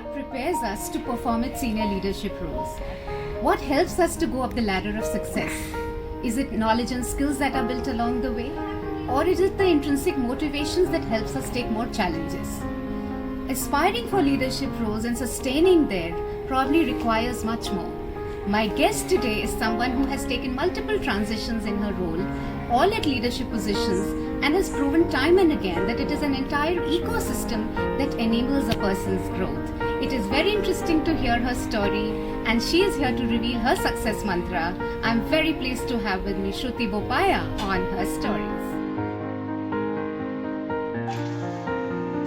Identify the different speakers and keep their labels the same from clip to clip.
Speaker 1: What prepares us to perform at senior leadership roles? What helps us to go up the ladder of success? Is it knowledge and skills that are built along the way? Or is it the intrinsic motivations that helps us take more challenges? Aspiring for leadership roles and sustaining there probably requires much more. My guest today is someone who has taken multiple transitions in her role, all at leadership positions, and has proven time and again that it is an entire ecosystem that enables a person's growth. It is very interesting to hear her story, and she is here to reveal her success mantra. I'm very pleased to have with me Shruti Bopaya on her stories.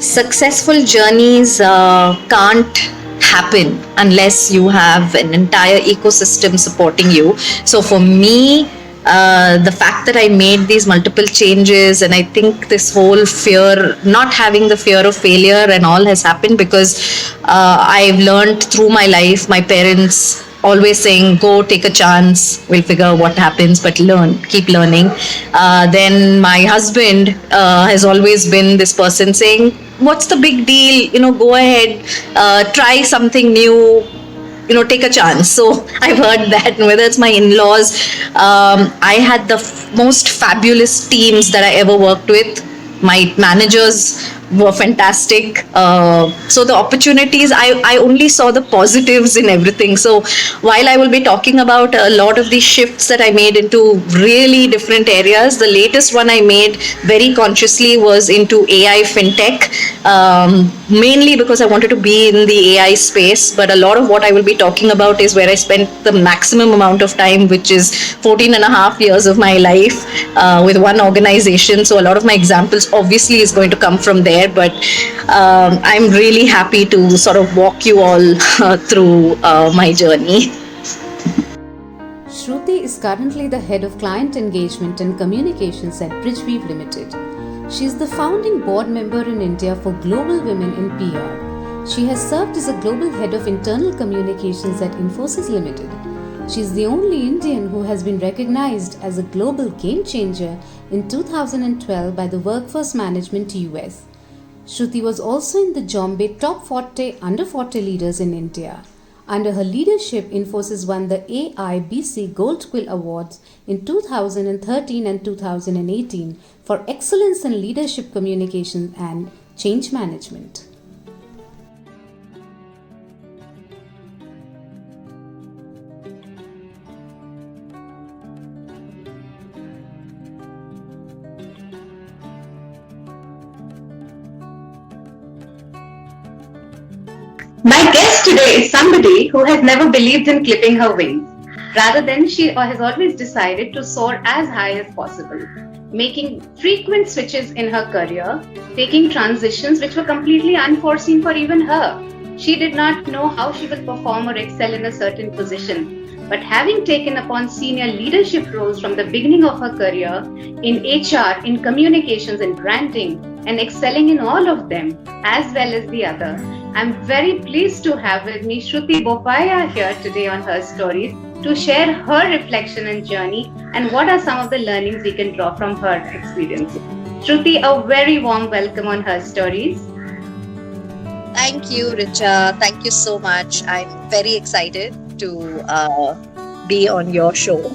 Speaker 2: Successful journeys can't happen unless you have an entire ecosystem supporting you. So for me, the fact that I made these multiple changes, and I think this whole fear, not having the fear of failure and all, has happened because I've learned through my life, my parents always saying, go take a chance, we'll figure out what happens, but learn, keep learning. Then my husband has always been this person saying, what's the big deal, go ahead, try something new, take a chance. So I've heard that. Whether it's my in-laws, I had the most fabulous teams that I ever worked with. My managers were fantastic. So the opportunities, I only saw the positives in everything. So while I will be talking about a lot of these shifts that I made into really different areas, the latest one I made very consciously was into AI fintech, mainly because I wanted to be in the AI space. But a lot of what I will be talking about is where I spent the maximum amount of time, which is 14 and a half years of my life with one organization. So a lot of my examples obviously is going to come from there. But I'm really happy to sort of walk you all through my journey.
Speaker 1: Shruti is currently the head of client engagement and communications at Bridgeweave Limited. She is the founding board member in India for Global Women in PR. She has served as a global head of internal communications at Infosys Limited. She is the only Indian who has been recognized as a global game changer in 2012 by the Workforce Management US. Shruti was also in the Jombay Top 40 Under 40 Leaders in India. Under her leadership, Infosys won the AIBC Gold Quill Awards in 2013 and 2018 for excellence in leadership communication and change management.
Speaker 3: My guest today is somebody who has never believed in clipping her wings. Rather than, she has always decided to soar as high as possible, making frequent switches in her career, taking transitions which were completely unforeseen for even her. She did not know how she would perform or excel in a certain position. But having taken upon senior leadership roles from the beginning of her career in HR, in communications and branding, and excelling in all of them as well as the other, I'm very pleased to have with me Shruti Bopaya here today on Her Stories to share her reflection and journey and what are some of the learnings we can draw from her experience. Shruti, a very warm welcome on Her Stories.
Speaker 2: Thank you, Richa. Thank you so much. I'm very excited to be on your show.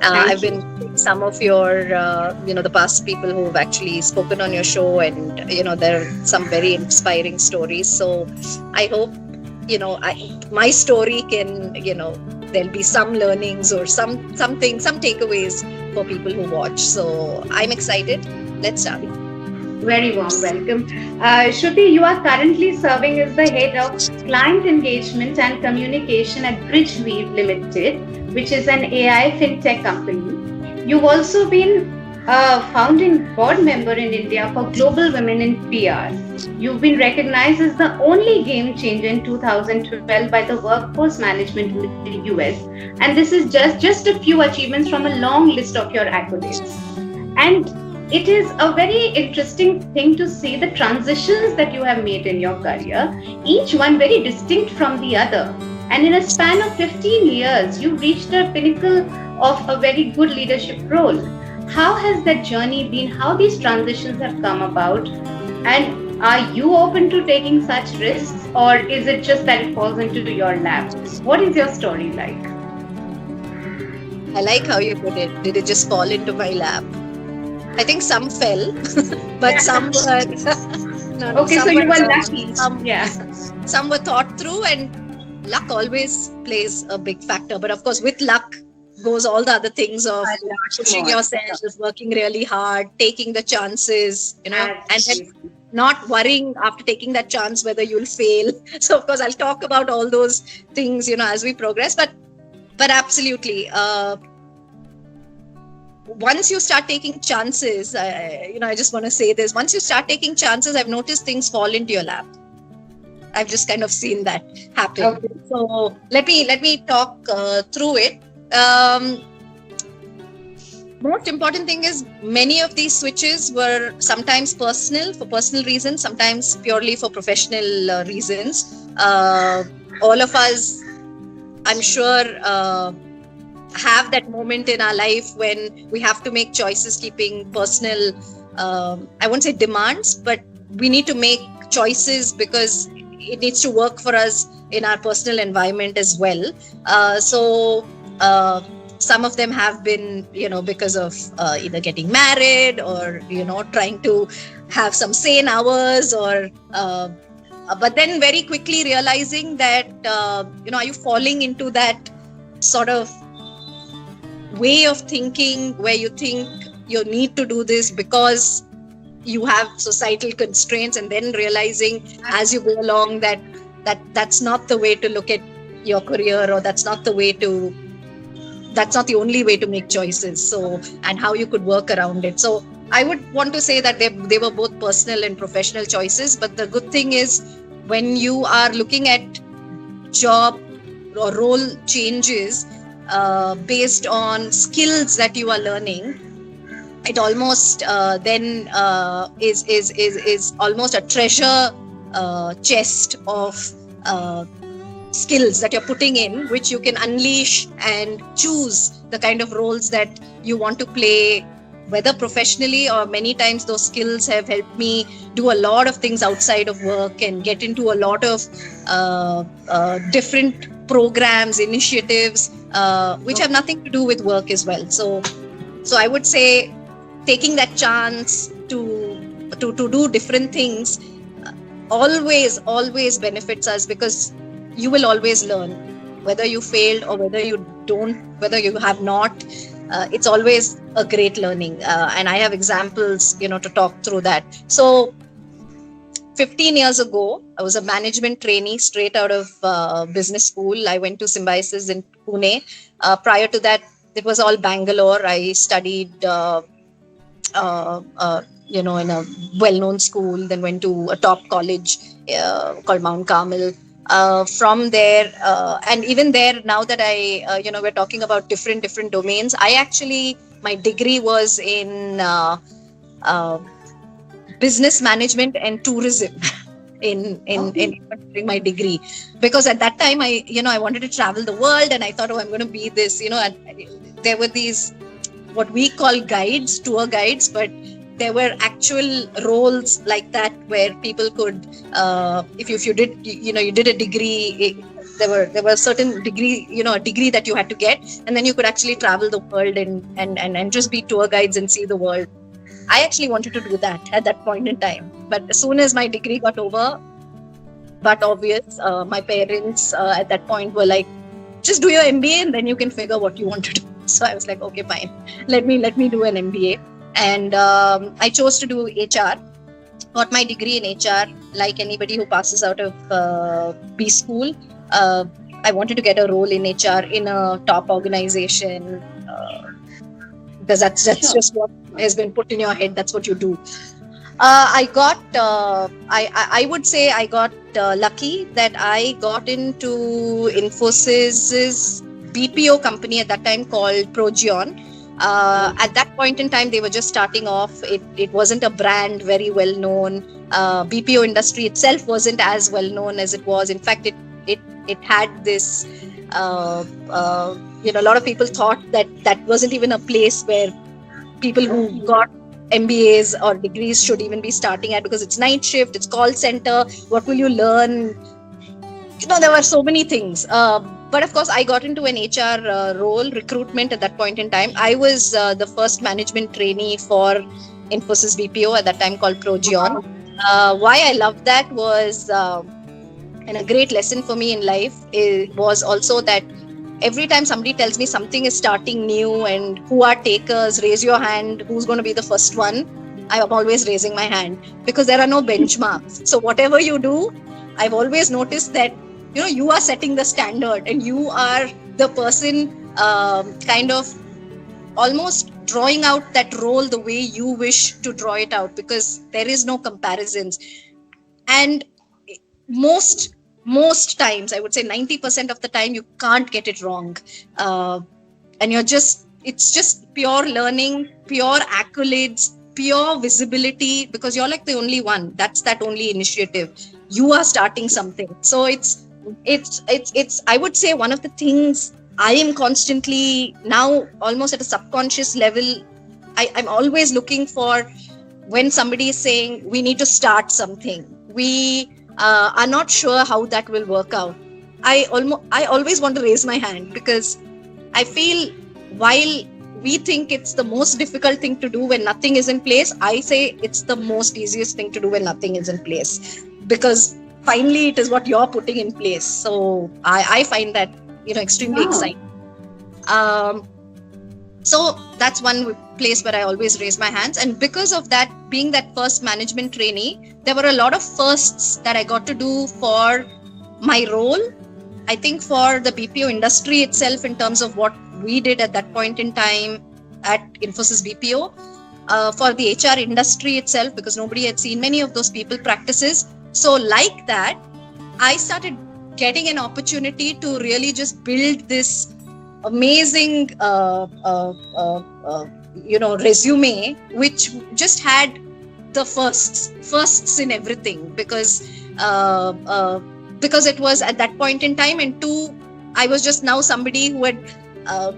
Speaker 2: I've been some of your, the past people who've actually spoken on your show, and, there are some very inspiring stories. So I hope, my story can, there'll be some learnings or some takeaways for people who watch. So I'm excited. Let's start.
Speaker 3: Very warm welcome. Shruti, you are currently serving as the head of client engagement and communication at Bridgeweave Limited, which is an AI fintech company. You've also been a founding board member in India for Global Women in PR. You've been recognized as the only game changer in 2012 by the Workforce Management in the US. And this is just a few achievements from a long list of your accolades. And it is a very interesting thing to see the transitions that you have made in your career, each one very distinct from the other. And in a span of 15 years, you reached the pinnacle of a very good leadership role. How has that journey been? How these transitions have come about? And Are you open to taking such risks, or is it just that it falls into your lap? What is your story like?
Speaker 2: I like how you put it. Did it just fall into my lap? I think some fell, but some were. No,
Speaker 3: Okay, so
Speaker 2: some
Speaker 3: you were
Speaker 2: were,
Speaker 3: lucky. Yeah.
Speaker 2: some were thought through, and luck always plays a big factor. But of course, with luck goes all the other things of pushing yourself, working really hard, taking the chances, and then
Speaker 3: Absolutely.
Speaker 2: not worrying after taking that chance whether you'll fail. So of course, I'll talk about all those things, as we progress. But absolutely, once you start taking chances, I just want to say this. Once you start taking chances, I've noticed things fall into your lap. I've just kind of seen that happen.
Speaker 3: Okay.
Speaker 2: So let me talk through it. Most important thing is many of these switches were sometimes personal, for personal reasons, sometimes purely for professional reasons. All of us, I'm sure, have that moment in our life when we have to make choices keeping personal, I won't say demands, but we need to make choices because it needs to work for us in our personal environment as well. So some of them have been, because of either getting married or, trying to have some sane hours or but then very quickly realizing that, are you falling into that sort of way of thinking where you think you need to do this because you have societal constraints, and then realizing as you go along that's not the way to look at your career, or that's not the only way to make choices. So, and how you could work around it. So I would want to say that they were both personal and professional choices. But the good thing is, when you are looking at job or role changes based on skills that you are learning, it almost then is almost a treasure chest of skills that you're putting in, which you can unleash and choose the kind of roles that you want to play, whether professionally, or many times those skills have helped me do a lot of things outside of work and get into a lot of different programs, initiatives, which have nothing to do with work as well. So I would say taking that chance to do different things always benefits us, because you will always learn, whether you failed or whether you have not. It's always a great learning, and I have examples, to talk through that. So 15 years ago, I was a management trainee straight out of business school. I went to Symbiosis in Pune. Prior to that, it was all Bangalore. I studied, in a well-known school, then went to a top college called Mount Carmel. From there, and even there, now that we're talking about different domains. My degree was in business management and tourism in my degree, because at that time I wanted to travel the world, and I thought, I'm going to be this, and there were these what we call guides, tour guides, but there were actual roles like that where people could, if you did, you did a degree, there were certain degree, a degree that you had to get, and then you could actually travel the world and just be tour guides and see the world. I actually wanted to do that at that point in time, but as soon as my degree got over, but obvious, my parents at that point were like, just do your MBA and then you can figure what you want to do. So I was like, okay, fine, let me do an MBA. And I chose to do HR, got my degree in HR. Like anybody who passes out of B school, I wanted to get a role in HR in a top organization, because that's just what has been put in your head. That's what you do. I would say I got lucky that I got into Infosys's BPO company at that time called Progeon. At that point in time, they were just starting off. It wasn't a brand very well known. BPO industry itself wasn't as well known as it was. In fact, it had this. A lot of people thought that wasn't even a place where people who got MBAs or degrees should even be starting at, because it's night shift, it's call center, what will you learn? There were so many things. But of course, I got into an HR role, recruitment at that point in time. I was the first management trainee for Infosys BPO at that time, called Progeon. Why I loved that was, and a great lesson for me in life was also that every time somebody tells me something is starting new and who are takers, raise your hand, who's going to be the first one, I'm always raising my hand, because there are no benchmarks. So whatever you do, I've always noticed that you are setting the standard, and you are the person kind of almost drawing out that role the way you wish to draw it out, because there is no comparisons. And most times, I would say 90% of the time, you can't get it wrong. And it's just pure learning, pure accolades, pure visibility, because you're like the only one. That's that only initiative. You are starting something. So it's I would say one of the things I am constantly now, almost at a subconscious level, I'm always looking for when somebody is saying we need to start something. We are not sure how that will work out. I always want to raise my hand, because I feel while we think it's the most difficult thing to do when nothing is in place, I say it's the most easiest thing to do when nothing is in place, because finally it is what you're putting in place. So I find that extremely exciting. So that's one place where I always raise my hands. And because of that, being that first management trainee, there were a lot of firsts that I got to do for my role. I think for the BPO industry itself, in terms of what we did at that point in time at Infosys BPO, for the HR industry itself, because nobody had seen many of those people practices. So like that, I started getting an opportunity to really just build this amazing resume, which just had the firsts in everything, because it was at that point in time, and two, I was just now somebody who had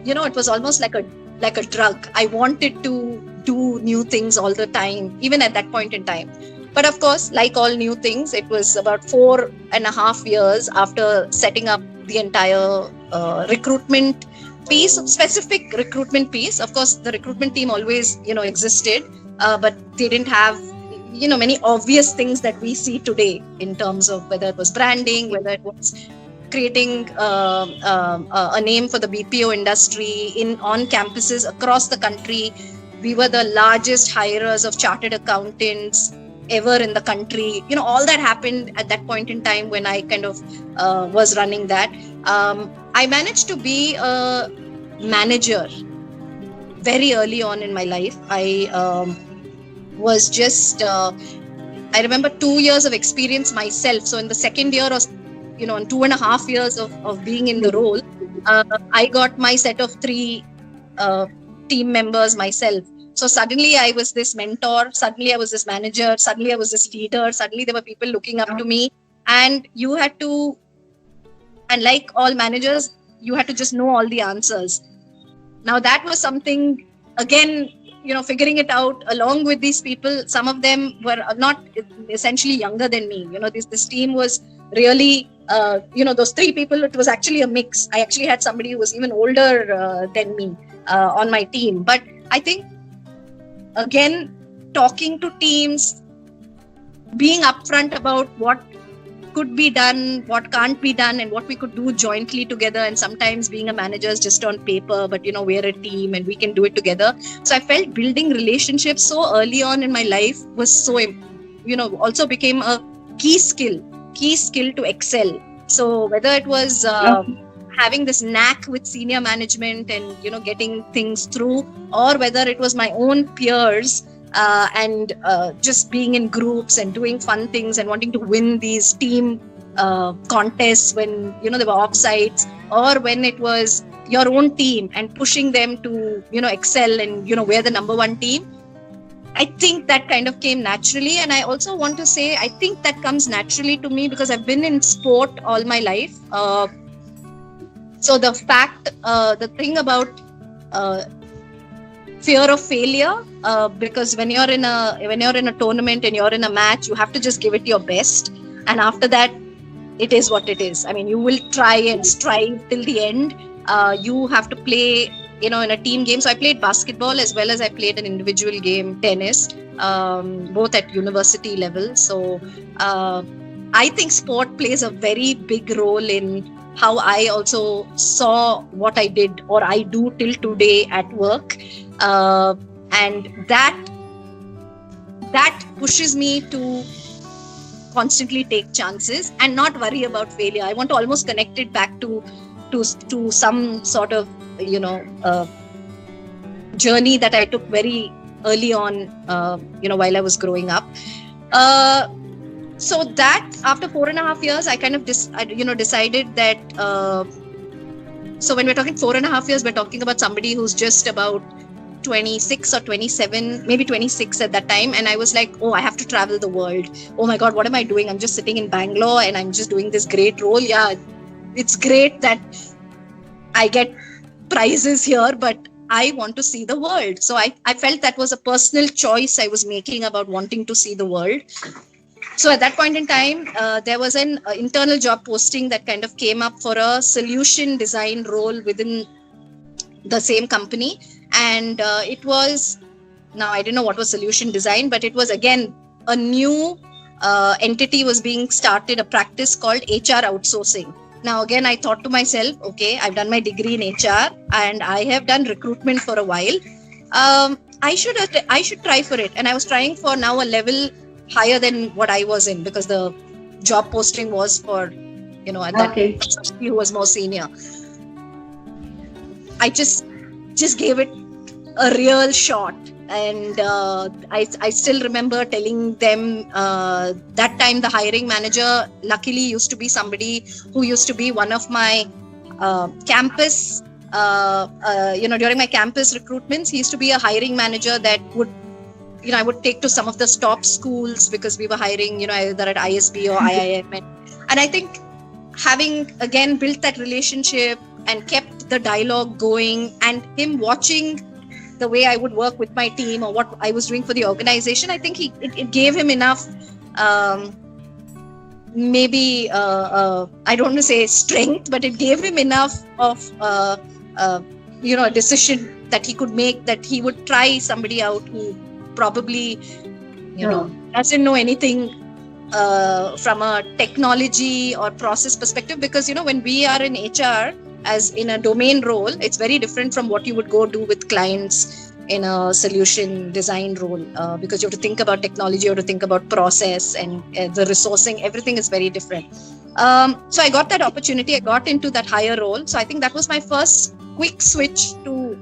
Speaker 2: it was almost like a drug. I wanted to do new things all the time, even at that point in time. But of course, like all new things, it was about 4.5 years after setting up the entire recruitment piece, specific recruitment piece. Of course, the recruitment team always, existed, but they didn't have, many obvious things that we see today in terms of whether it was branding, whether it was creating a name for the BPO industry on campuses across the country. We were the largest hirers of chartered accountants ever in the country. All that happened at that point in time when I kind of was running that. I managed to be a manager very early on in my life. I was just, I remember 2 years of experience myself. So in the second year or, in 2.5 years of being in the role, I got my set of 3 team members myself. So suddenly I was this mentor, suddenly I was this manager, suddenly I was this leader, suddenly there were people looking up to me, and you had to, and like all managers, you had to just know all the answers. Now that was something, again, figuring it out along with these people. Some of them were not essentially younger than me. This team was really, those 3 people, it was actually a mix. I actually had somebody who was even older than me on my team. But I think, again, talking to teams, being upfront about what could be done, what can't be done, and what we could do jointly together. And sometimes being a manager is just on paper, but we're a team and we can do it together. So I felt building relationships so early on in my life was so, also became a key skill to excel. So whether it was having this knack with senior management and getting things through, or whether it was my own peers and just being in groups and doing fun things and wanting to win these team contests when there were offsites, or when it was your own team and pushing them to excel and we're the number 1 team. I think that kind of came naturally. And I also want to say, I think that comes naturally to me because I've been in sport all my life. So the thing about fear of failure, because when you're in a tournament and you're in a match, you have to just give it your best, and after that, it is what it is. I mean, you will try and strive till the end. You have to play, in a team game. So I played basketball as well as I played an individual game, tennis, both at university level. So I think sport plays a very big role in how I also saw what I did or I do till today at work. And that pushes me to constantly take chances and not worry about failure. I want to almost connect it back to some sort of journey that I took very early on, while I was growing up. So that after 4.5 years, I kind of decided that. So when we're talking 4.5 years, we're talking about somebody who's just about 26 or 27, maybe 26 at that time. And I was like, oh, I have to travel the world. Oh my God, what am I doing? I'm just sitting in Bangalore and I'm just doing this great role. Yeah, it's great that I get prizes here, but I want to see the world. So I felt that was a personal choice I was making about wanting to see the world. So at that point in time, there was an internal job posting that kind of came up for a solution design role within the same company. And it was, now I didn't know what was solution design, but it was again a new entity was being started, a practice called HR outsourcing. Now again, I thought to myself, okay, I've done my degree in HR and I have done recruitment for a while. I should try for it. And I was trying for now a level higher than what I was in, because the job posting was for, at that somebody who was more senior. I just gave it a real shot. And I still remember telling them that time the hiring manager luckily used to be somebody who used to be one of my campus, during my campus recruitments, he used to be a hiring manager that would, I would take to some of the top schools because we were hiring, either at ISB or IIM. And I think having again built that relationship and kept the dialogue going, and him watching the way I would work with my team or what I was doing for the organization, I think it gave him enough, maybe, I don't want to say strength, but it gave him enough of, a decision that he could make, that he would try somebody out who probably, doesn't know anything from a technology or process perspective. Because, when we are in HR, as in a domain role, it's very different from what you would go do with clients in a solution design role, because you have to think about technology, you have to think about process and the resourcing, everything is very different. So I got that opportunity, I got into that higher role. So I think that was my first quick switch to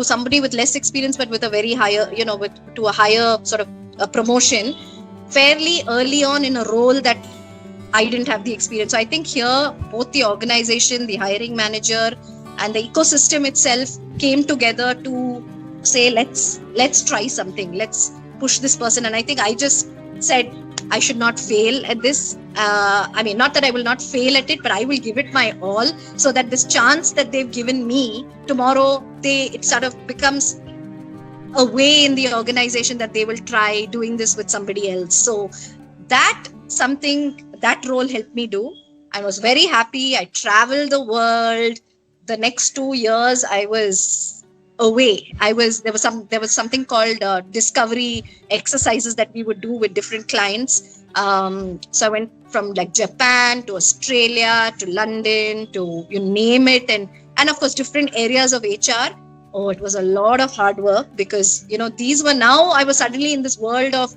Speaker 2: somebody with less experience, but with a very higher, to a higher sort of a promotion fairly early on in a role that I didn't have the experience. So I think here, both the organization, the hiring manager, and the ecosystem itself came together to say, let's try something. Let's push this person. And I think I just said, I should not fail at this. Not that I will not fail at it, but I will give it my all, so that this chance that they've given me, tomorrow, it sort of becomes a way in the organization that they will try doing this with somebody else. So that role helped me do. I was very happy. I traveled the world. The next 2 years, I was away. There was something called discovery exercises that we would do with different clients. So I went from like Japan to Australia to London to you name it, and of course different areas of HR. Oh, it was a lot of hard work, because I was suddenly in this world of,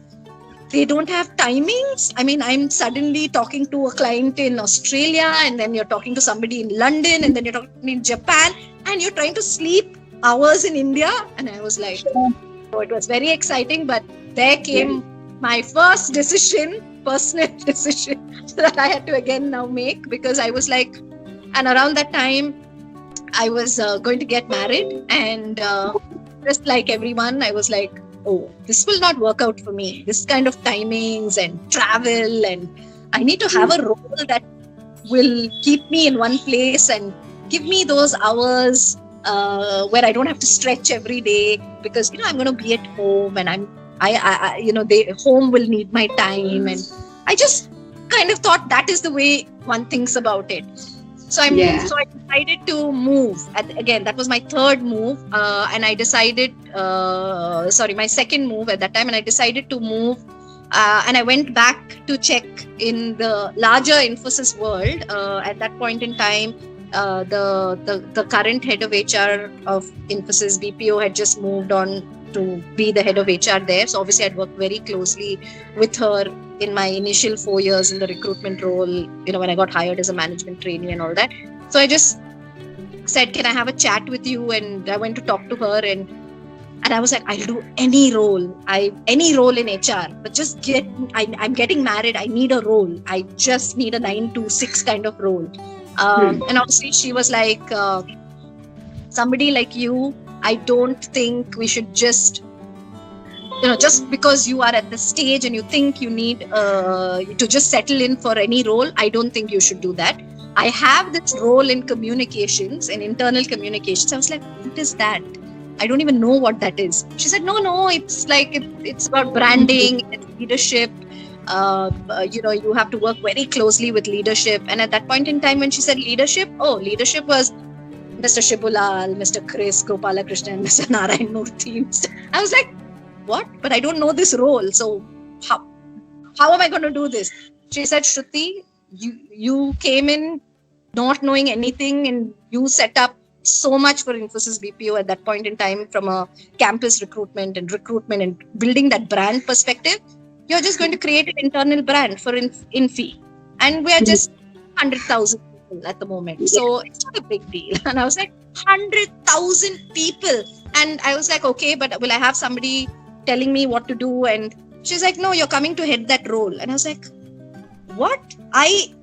Speaker 2: they don't have timings. I'm suddenly talking to a client in Australia, and then you're talking to somebody in London, and then you're talking in Japan, and you're trying to sleep hours in India. And I was like, oh, it was very exciting. But there came my first personal decision that I had to again now make, because I was like, and around that time, I was going to get married, and just like everyone, I was like, oh, this will not work out for me. This kind of timings and travel, and I need to have a role that will keep me in one place and give me those hours where I don't have to stretch every day because I'm going to be at home and home will need my time, and I just kind of thought that is the way one thinks about it. So I decided to move. Again, that was my third move, and I decided, my second move at that time, and I decided to move. And I went back to check in the larger Infosys world. At that point in time, the current head of HR of Infosys, BPO, had just moved on to be the head of HR there. So obviously, I'd worked very closely with her in my initial 4 years in the recruitment role, when I got hired as a management trainee and all that. So I just said, can I have a chat with you? And I went to talk to her, and I was like, I'll do any role in HR, but just I'm getting married. I need a role. I just need a 9 to 6 kind of role. And obviously she was like, somebody like you, I don't think we should just because you are at the stage and you think you need to just settle in for any role, I don't think you should do that. I have this role in communications, in internal communications. I was like, what is that? I don't even know what that is. She said, no, it's like, it's about branding, it's leadership. You have to work very closely with leadership. And at that point in time, when she said leadership was Mr. Shibulal, Mr. Chris Gopalakrishnan, Mr. Narayan Murthy. I was like, what? But I don't know this role. So how am I going to do this? She said, Shruti, you came in not knowing anything, and you set up so much for Infosys BPO at that point in time from a campus recruitment and building that brand perspective. You're just going to create an internal brand for Infi. And we are just 100,000 people at the moment. So it's not a big deal. And I was like, 100,000 people. And I was like, okay, but will I have somebody telling me what to do? And she's like, no, you're coming to head that role. And I was like, what? I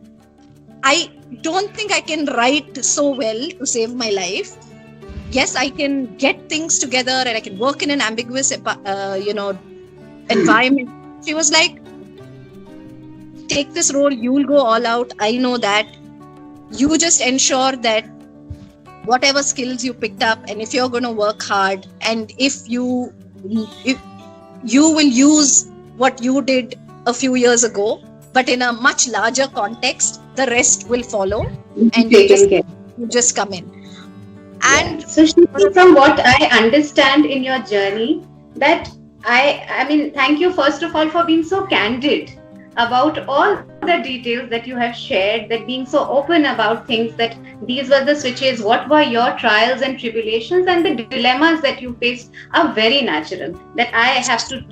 Speaker 2: don't think I can write so well to save my life. Yes, I can get things together and I can work in an ambiguous, environment. She was like, take this role, you'll go all out. I know that. You just ensure that whatever skills you picked up, and if you're going to work hard, and if you will use what you did a few years ago, but in a much larger context, the rest will follow, and you just come in. And
Speaker 3: so from what I understand in your journey, that I mean, thank you first of all for being so candid about all the details that you have shared, that being so open about things, that these were the switches, what were your trials and tribulations, and the dilemmas that you faced are very natural. That I have to,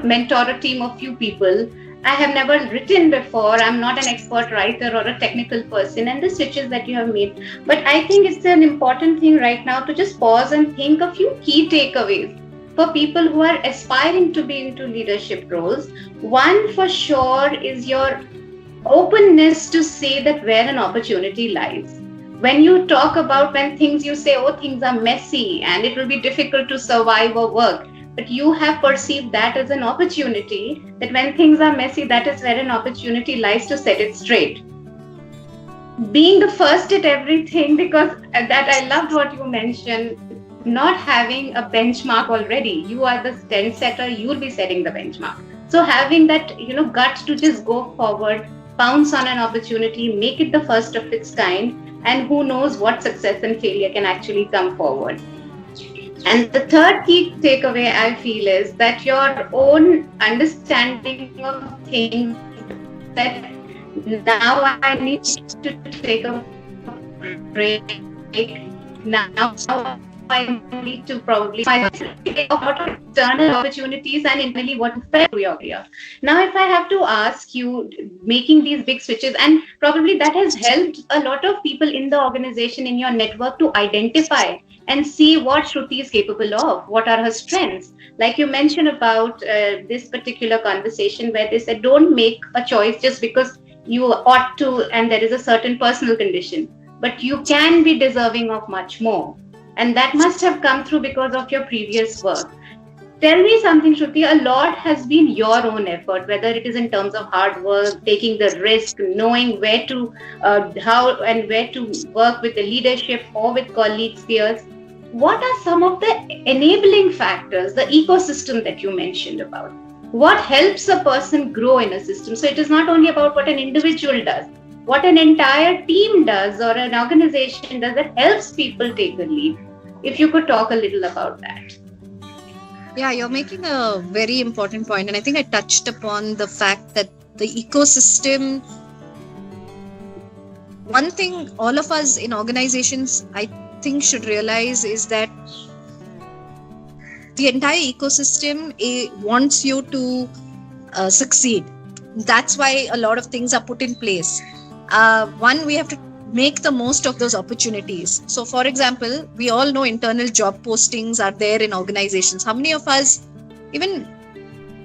Speaker 3: mentor a team of few people. I have never written before. I'm not an expert writer or a technical person, and the switches that you have made. But I think it's an important thing right now to just pause and think a few key takeaways for people who are aspiring to be into leadership roles. One for sure is your openness to say that where an opportunity lies. When you talk about when you say, things are messy and it will be difficult to survive or work, but you have perceived that as an opportunity, that when things are messy, that is where an opportunity lies to set it straight. Being the first at everything, because that I loved what you mentioned, not having a benchmark already. You are the trend setter, you'll be setting the benchmark. So having that, guts to just go forward, pounce on an opportunity, make it the first of its kind, and who knows what success and failure can actually come forward. And the third key takeaway I feel is that your own understanding of things, that now I need to take a break. Now I need to probably find out external opportunities and internally what is fair to your career. Now, if I have to ask you, making these big switches, and probably that has helped a lot of people in the organization, in your network, to identify and see what Shruti is capable of, what are her strengths. Like you mentioned about this particular conversation where they said, don't make a choice just because you ought to and there is a certain personal condition, but you can be deserving of much more. And that must have come through because of your previous work. Tell me something, Shruti. A lot has been your own effort, whether it is in terms of hard work, taking the risk, knowing where to, how and where to work with the leadership or with colleagues, peers. what are some of the enabling factors, the ecosystem that you mentioned about? What helps a person grow in a system? So it is not only about what an individual does, what an entire team does or an organization does that helps people take the lead. If you could talk a little about that.
Speaker 2: Yeah, you're making a very important point, and I think I touched upon the fact that the ecosystem. One thing all of us in organizations, I think, should realize is that the entire ecosystem wants you to succeed. That's why a lot of things are put in place. One, we have to make the most of those opportunities. So, for example, we all know internal job postings are there in organizations. How many of us even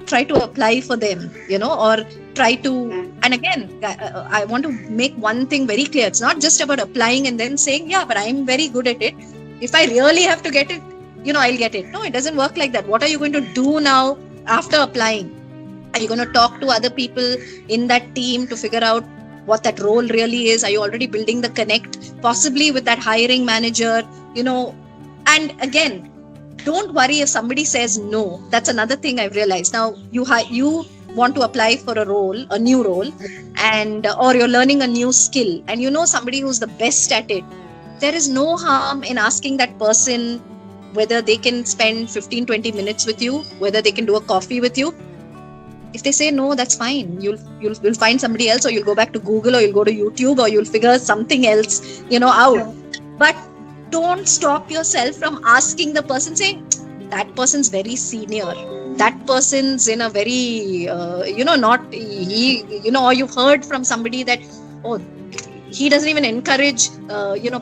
Speaker 2: try to apply for them, or try to, and again, I want to make one thing very clear. It's not just about applying and then saying, yeah, but I'm very good at it. If I really have to get it, I'll get it. No, it doesn't work like that. What are you going to do now after applying? Are you going to talk to other people in that team to figure out what that role really is? Are you already building the connect, possibly with that hiring manager, and again, don't worry if somebody says no. That's another thing I've realized. Now, you want to apply for a new role, and or you're learning a new skill, and somebody who's the best at it. There is no harm in asking that person whether they can spend 15-20 minutes with you, whether they can do a coffee with you. If they say no, that's fine. You'll find somebody else, or you'll go back to Google, or you'll go to YouTube, or you'll figure something else, out. But don't stop yourself from asking the person, saying, that person's very senior. That person's in a very, not he, or you've heard from somebody that, oh, he doesn't even encourage,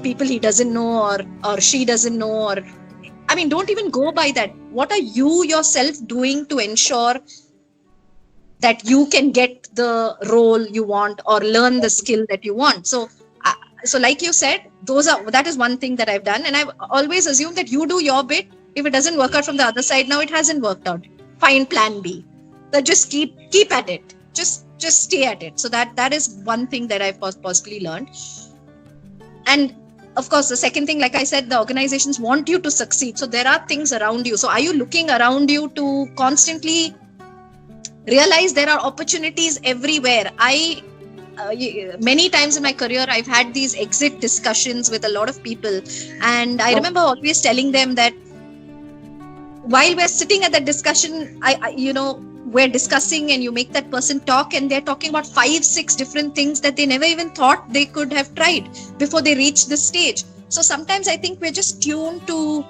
Speaker 2: people he doesn't know or she doesn't know. Or, I mean, don't even go by that. What are you yourself doing to ensure that you can get the role you want or learn the skill that you want? So like you said, that is one thing that I've done, and I've always assumed that you do your bit. If it doesn't work out from the other side, now it hasn't worked out, find plan B. So just keep at it. Just stay at it. So that is one thing that I've possibly learned. And of course, the second thing, like I said, the organizations want you to succeed. So there are things around you. So are you looking around you to constantly realize there are opportunities everywhere? Many times in my career, I've had these exit discussions with a lot of people, and I remember always telling them that while we're sitting at that discussion, we're discussing, and you make that person talk, and they're talking about 5-6 different things that they never even thought they could have tried before they reach this stage. So sometimes I think we're just tuned to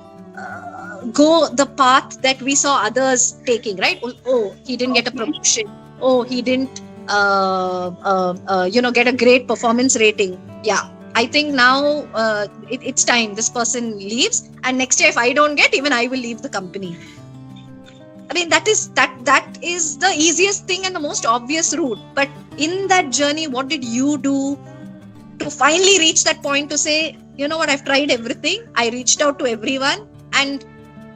Speaker 2: go the path that we saw others taking, right? Oh, he didn't get a promotion. Oh, he didn't get a great performance rating. Yeah, I think now it's time this person leaves, and next year if I don't get, even I will leave the company. I mean, that is the easiest thing and the most obvious route. But in that journey, what did you do to finally reach that point to say, you know what, I've tried everything. I reached out to everyone, and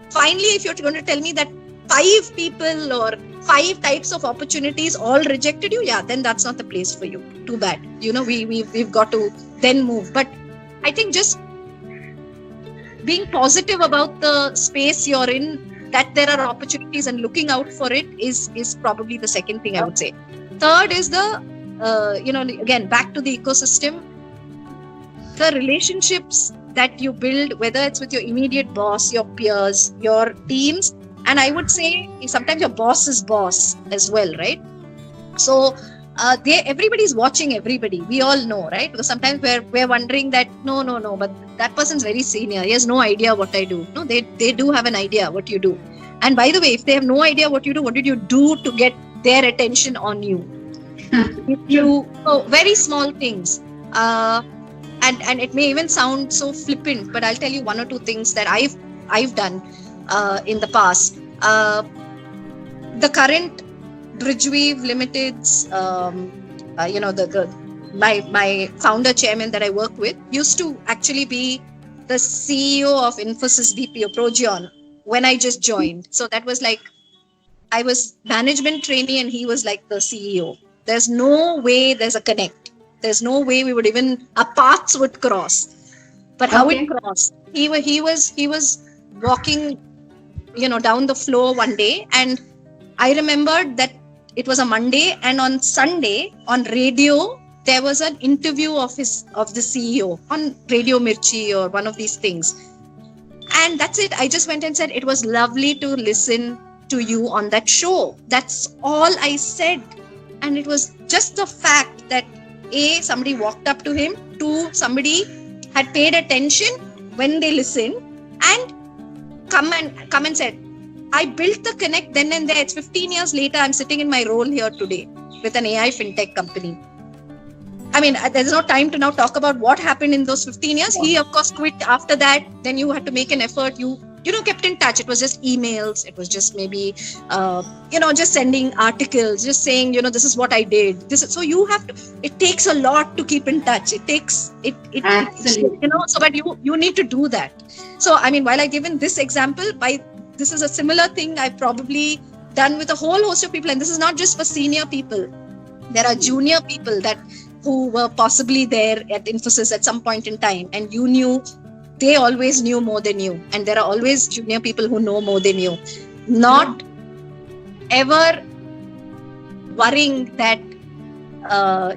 Speaker 2: finally, if you're going to tell me that 5 people or 5 types of opportunities all rejected you, yeah, then that's not the place for you. Too bad. We've got to then move. But I think just being positive about the space you're in, that there are opportunities, and looking out for it is probably the second thing I would say. Third is again, back to the ecosystem, the relationships that you build, whether it's with your immediate boss, your peers, your teams, and I would say sometimes your boss's boss as well, right? So everybody's watching everybody. We all know, right? Because sometimes we're wondering that no, but that person's very senior. He has no idea what I do. No, they do have an idea what you do. And by the way, if they have no idea what you do, what did you do to get their attention on you? Very small things. And it may even sound so flippant, but I'll tell you 1 or 2 things that I've done in the past. The current Bridgeweave Limited's, my founder chairman that I work with used to actually be the CEO of Infosys BPO Progeon when I just joined. So that was like, I was management trainee and he was like the CEO. There's no way there's a connect. There's no way our paths would cross. but how
Speaker 3: Okay.
Speaker 2: it crossed. He was walking, down the floor one day, and I remembered that it was a Monday, and on Sunday on radio there was an interview of the CEO on Radio Mirchi or one of these things. And that's it. I just went and said, it was lovely to listen to you on that show. That's all I said. And it was just the fact that A, somebody walked up to him, 2, somebody had paid attention when they listened, and come and said, I built the connect then and there. It's 15 years later. I'm sitting in my role here today with an AI fintech company. I mean, there's no time to now talk about what happened in those 15 years. He, of course, quit after that. Then you had to make an effort. You kept in touch. It was just emails. It was just maybe, just sending articles, just saying, this is what I did. So you have to, it takes a lot to keep in touch. It takes,
Speaker 3: Absolutely.
Speaker 2: so but you need to do that. So, I mean, while I given this example, this is a similar thing I've probably done with a whole host of people. And this is not just for senior people. There are junior people who were possibly there at Infosys at some point in time, and they always knew more than you. And there are always junior people who know more than you. Not ever worrying that,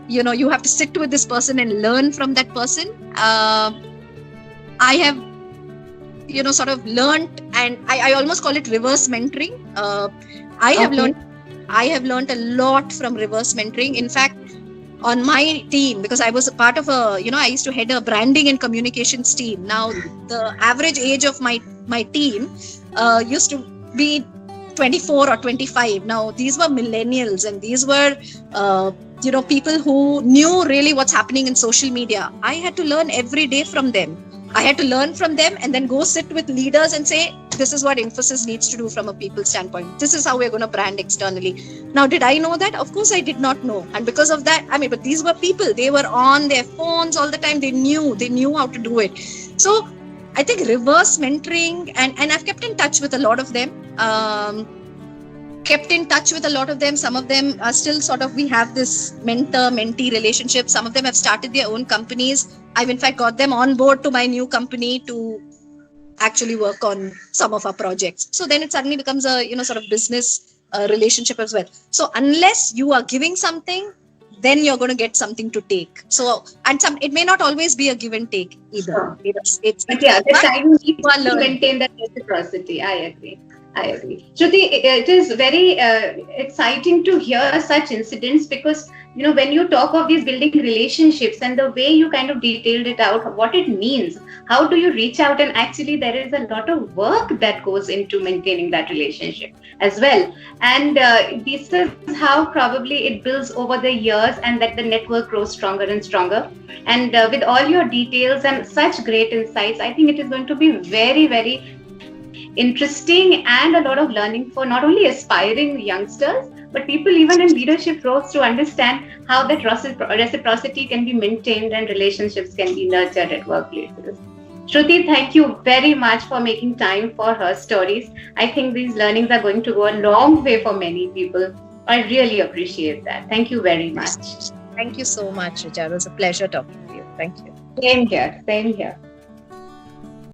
Speaker 2: you have to sit with this person and learn from that person. I have, sort of learned, and I almost call it reverse mentoring. I have learned a lot from reverse mentoring. In fact, on my team, because I was a part of I used to head a branding and communications team. Now, the average age of my team used to be 24 or 25. Now, these were millennials, and these were, people who knew really what's happening in social media. I had to learn every day from them. I had to learn from them and then go sit with leaders and say, this is what Infosys needs to do from a people standpoint. This is how we're going to brand externally. Now, did I know that? Of course, I did not know. And because of that, but these were people, they were on their phones all the time. They knew how to do it. So I think reverse mentoring, and I've kept in touch with a lot of them. Some of them are still sort of, we have this mentor-mentee relationship. Some of them have started their own companies. I've in fact got them on board to my new company to actually work on some of our projects. So then it suddenly becomes a, sort of business relationship as well. So unless you are giving something, then you're going to get something to take. So, it may not always be a give and take either.
Speaker 3: Sure.
Speaker 2: But
Speaker 3: the time needs to
Speaker 2: learning.
Speaker 3: maintain that reciprocity. I agree. Shruti, it is very exciting to hear such incidents, because when you talk of these building relationships and the way you kind of detailed it out, what it means, how do you reach out, and actually there is a lot of work that goes into maintaining that relationship as well. And this is how probably it builds over the years, and that the network grows stronger and stronger. And with all your details and such great insights, I think it is going to be very, very interesting and a lot of learning for not only aspiring youngsters, but people even in leadership roles, to understand how that reciprocity can be maintained and relationships can be nurtured at workplaces. Shruti, thank you very much for making time for her stories. I think these learnings are going to go a long way for many people. I really appreciate that. Thank you very much.
Speaker 2: Thank you so much, Richa. It was a pleasure talking to you. Thank you.
Speaker 3: Same here.